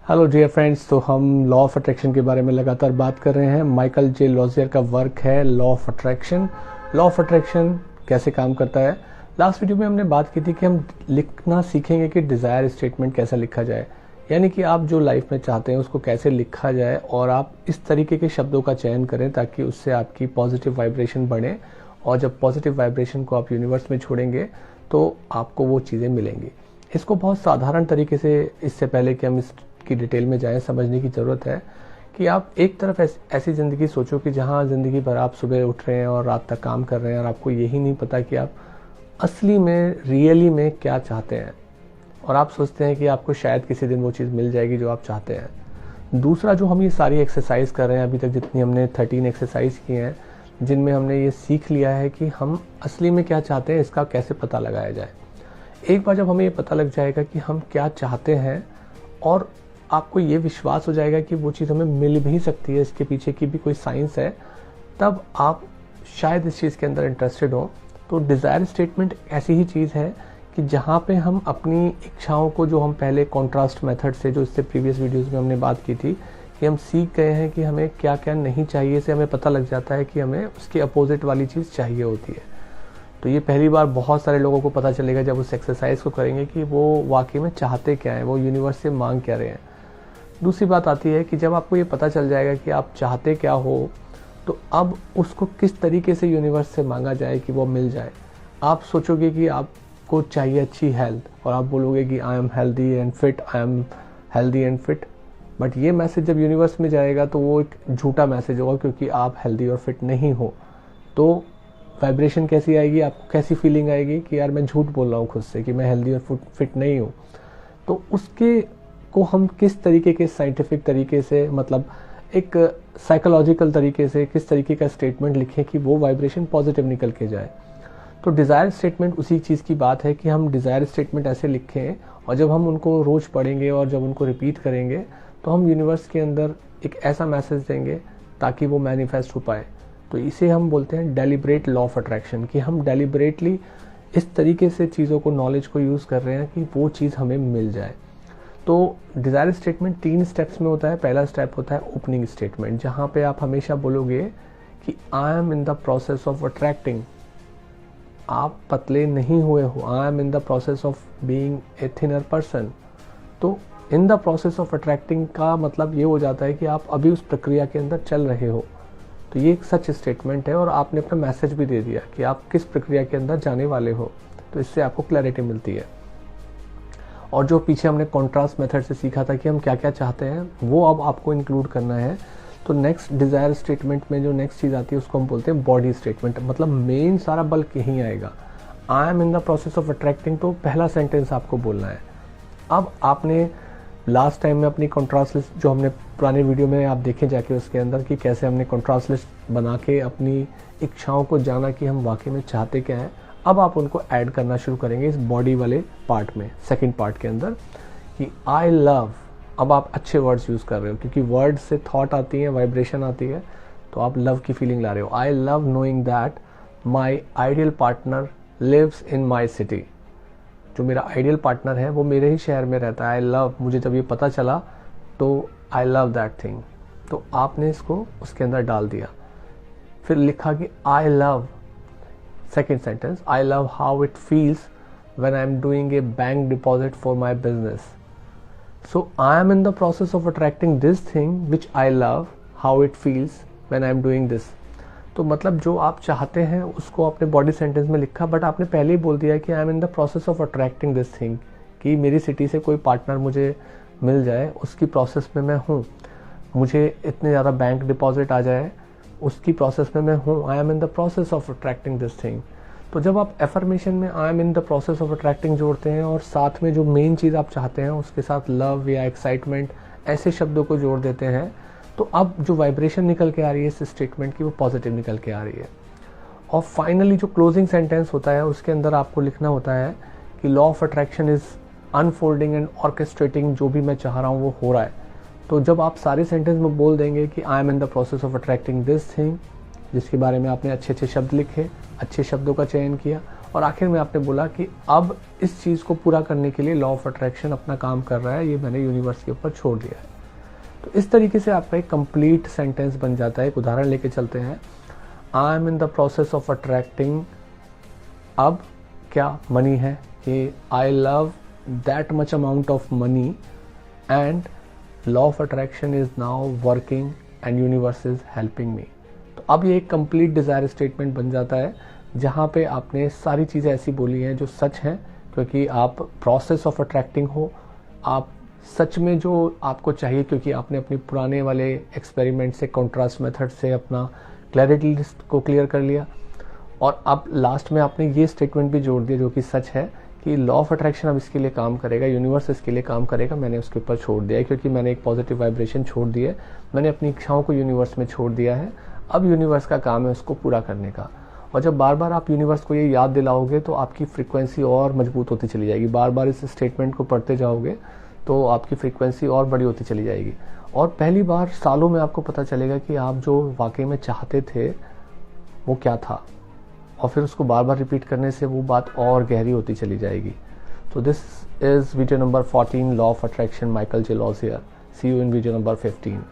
Hello dear friends. तो हम law of attraction के बारे में लगातार बात कर रहे हैं। माइकल जे लॉजियर का वर्क है law of attraction. Law of attraction कैसे काम करता है, लास्ट वीडियो में हमने बात की थी कि हम लिखना सीखेंगे कि डिज़ायर स्टेटमेंट कैसा लिखा जाए, यानी कि आप जो लाइफ में चाहते हैं उसको कैसे लिखा जाए और आप इस तरीके के शब्दों का चयन करें ताकि उससे आपकी पॉजिटिव वाइब्रेशन बढ़े, और जब पॉजिटिव वाइब्रेशन को आप यूनिवर्स में छोड़ेंगे तो आपको वो चीज़ें मिलेंगी। इसको बहुत साधारण तरीके से, इससे पहले कि हम इसकी डिटेल में जाएं, समझने की ज़रूरत है कि आप एक तरफ ऐसी ज़िंदगी सोचो कि जहां ज़िंदगी भर आप सुबह उठ रहे हैं और रात तक काम कर रहे हैं और आपको यही नहीं पता कि आप असली में रियली में क्या चाहते हैं, और आप सोचते हैं कि आपको शायद किसी दिन वो चीज़ मिल जाएगी जो आप चाहते हैं। दूसरा, जो हम ये सारी एक्सरसाइज कर रहे हैं अभी तक, जितनी हमने 13 एक्सरसाइज की हैं, जिनमें हमने ये सीख लिया है कि हम असली में क्या चाहते हैं, इसका कैसे पता लगाया जाए। एक बार जब हमें ये पता लग जाएगा कि हम क्या चाहते हैं और आपको ये विश्वास हो जाएगा कि वो चीज़ हमें मिल भी सकती है, इसके पीछे की भी कोई साइंस है, तब आप शायद इस चीज़ के अंदर इंटरेस्टेड हो। तो डिज़ायर स्टेटमेंट ऐसी ही चीज़ है कि जहाँ पे हम अपनी इच्छाओं को, जो हम पहले कॉन्ट्रास्ट मेथड से, जो इससे प्रीवियस वीडियोस में हमने बात की थी कि हम सीख गए हैं कि हमें क्या क्या नहीं चाहिए, से हमें पता लग जाता है कि हमें उसके अपोजिट वाली चीज़ चाहिए होती है। तो ये पहली बार बहुत सारे लोगों को पता चलेगा जब उस एक्सरसाइज को करेंगे कि वो वाकई में चाहते क्या हैं, वो यूनिवर्स से मांग क्या रहे हैं। दूसरी बात आती है कि जब आपको ये पता चल जाएगा कि आप चाहते क्या हो, तो अब उसको किस तरीके से यूनिवर्स से मांगा जाए कि वो मिल जाए। आप सोचोगे कि आपको चाहिए अच्छी हेल्थ और आप बोलोगे कि I am healthy and fit, I am healthy and fit, but ये मैसेज जब यूनिवर्स में जाएगा तो वो एक झूठा मैसेज होगा, क्योंकि आप हेल्दी और फिट नहीं हो। तो वाइब्रेशन कैसी आएगी, आपको कैसी फीलिंग आएगी कि यार मैं झूठ बोल रहा हूँ खुद से कि मैं हेल्दी और फिट नहीं हूँ। तो उसके को हम किस तरीके के साइंटिफिक तरीके से, मतलब एक साइकोलॉजिकल तरीके से किस तरीके का स्टेटमेंट लिखें कि वो वाइब्रेशन पॉजिटिव निकल के जाए। तो डिज़ायर स्टेटमेंट उसी चीज़ की बात है कि हम डिज़ायर स्टेटमेंट ऐसे लिखें, और जब हम उनको रोज़ पढ़ेंगे और जब उनको रिपीट करेंगे तो हम यूनिवर्स के अंदर एक ऐसा मैसेज देंगे ताकि वो मैनिफेस्ट हो पाए। तो इसे हम बोलते हैं डेलिब्रेट लॉ ऑफ अट्रैक्शन, कि हम डेलिब्रेटली इस तरीके से चीज़ों को, नॉलेज को यूज़ कर रहे हैं कि वो चीज़ हमें मिल जाए। तो डिज़ायर स्टेटमेंट 3 स्टेप्स में होता है। पहला स्टेप होता है ओपनिंग स्टेटमेंट, जहाँ पे आप हमेशा बोलोगे कि I am in the process of attracting. आप पतले नहीं हुए हो, I am in the process of being a thinner person. तो in the process of attracting का मतलब ये हो जाता है कि आप अभी उस प्रक्रिया के अंदर चल रहे हो। तो ये एक सच स्टेटमेंट है और आपने अपना मैसेज भी दे दिया कि आप किस प्रक्रिया के अंदर जाने वाले हो। तो इससे आपको क्लैरिटी मिलती है। और जो पीछे हमने कॉन्ट्रास्ट मेथड से सीखा था कि हम क्या क्या चाहते हैं, वो अब आपको इंक्लूड करना है। तो नेक्स्ट डिज़ायर स्टेटमेंट में जो नेक्स्ट चीज़ आती है उसको हम बोलते हैं बॉडी स्टेटमेंट। मतलब मेन सारा बल्क यहीं आएगा। आई am in the process of attracting, तो पहला सेंटेंस आपको बोलना है। अब आपने लास्ट टाइम में अपनी कॉन्ट्रास्ट लिस्ट, जो हमने पुराने वीडियो में आप देखें जाके उसके अंदर, कि कैसे हमने कॉन्ट्रास्ट लिस्ट बना के अपनी इच्छाओं को जाना कि हम वाकई में चाहते क्या हैं। अब आप उनको ऐड करना शुरू करेंगे इस बॉडी वाले पार्ट में, सेकंड पार्ट के अंदर, कि आई लव। अब आप अच्छे वर्ड्स यूज़ कर रहे हो, क्योंकि वर्ड से थॉट आती है, वाइब्रेशन आती है, तो आप लव की फीलिंग ला रहे हो। I love knowing that my ideal partner lives in my city. जो मेरा आइडियल पार्टनर है वो मेरे ही शहर में रहता है। आई लव, मुझे जब ये पता चला तो आई लव दैट थिंग। तो आपने इसको उसके अंदर डाल दिया। फिर लिखा कि I love, second sentence, I love how it feels when I am doing a bank deposit for my business. So I am in the process of attracting this thing which I love how it feels when I am doing this. तो मतलब जो आप चाहते हैं उसको आपने body sentence में लिखा, बट आपने पहले ही बोल दिया कि I am in the process of attracting this thing, कि मेरी सिटी से कोई पार्टनर मुझे मिल जाए, उसकी प्रोसेस में मैं हूँ। मुझे इतने ज़्यादा बैंक डिपॉजिट आ जाए, उसकी प्रोसेस में मैं हूँ। आई am in the process of attracting this thing. तो जब आप एफर्मेशन में आई am in the process of attracting जोड़ते हैं और साथ में जो मेन चीज़ आप चाहते हैं उसके साथ लव या एक्साइटमेंट ऐसे शब्दों को जोड़ देते हैं, तो अब जो वाइब्रेशन निकल के आ रही है इस स्टेटमेंट की, वो पॉजिटिव निकल के आ रही है। और फाइनली जो क्लोजिंग सेंटेंस होता है उसके अंदर आपको लिखना होता है कि law of attraction is unfolding and orchestrating. जो भी मैं चाह रहा हूँ वो हो रहा है। तो जब आप सारे सेंटेंस में बोल देंगे कि I am in the process of attracting this thing, जिसके बारे में आपने अच्छे अच्छे शब्द लिखे, अच्छे शब्दों का चयन किया, और आखिर में आपने बोला कि अब इस चीज़ को पूरा करने के लिए लॉ ऑफ अट्रैक्शन अपना काम कर रहा है, ये मैंने यूनिवर्स के ऊपर छोड़ दिया है। तो इस तरीके से आपका एक कंप्लीट सेंटेंस बन जाता है। एक उदाहरण लेके चलते हैं, आई am in the process of attracting, अब क्या मनी है कि I love that much amount of money and law of attraction is now working and universe is helping me. तो अब ये एक कंप्लीट डिज़ायर स्टेटमेंट बन जाता है जहाँ पे आपने सारी चीज़ें ऐसी बोली हैं जो सच हैं, क्योंकि आप प्रोसेस ऑफ अट्रैक्टिंग हो, आप सच में जो आपको चाहिए, क्योंकि आपने अपनी पुराने वाले एक्सपेरिमेंट से, कॉन्ट्रास्ट मेथड से अपना क्लैरिटी लिस्ट को क्लियर कर लिया, और अब लास्ट में आपने ये स्टेटमेंट भी जोड़ दिया जो कि सच है कि लॉ ऑफ अट्रैक्शन अब इसके लिए काम करेगा, यूनिवर्स इसके लिए काम करेगा, मैंने उसके ऊपर छोड़ दिया है, क्योंकि मैंने एक पॉजिटिव वाइब्रेशन छोड़ दी है, मैंने अपनी इच्छाओं को यूनिवर्स में छोड़ दिया है, अब यूनिवर्स का काम है उसको पूरा करने का। और जब बार बार आप यूनिवर्स को ये याद दिलाओगे तो आपकी फ्रीक्वेंसी और मजबूत होती चली जाएगी। बार बार इस स्टेटमेंट को पढ़ते जाओगे तो आपकी फ्रीक्वेंसी और बड़ी होती चली जाएगी, और पहली बार सालों में आपको पता चलेगा कि आप जो वाकई में चाहते थे वो क्या था, और फिर उसको बार बार रिपीट करने से वो बात और गहरी होती चली जाएगी। तो this is video number 14, law of attraction, Michael J Losier. See you in video number 15।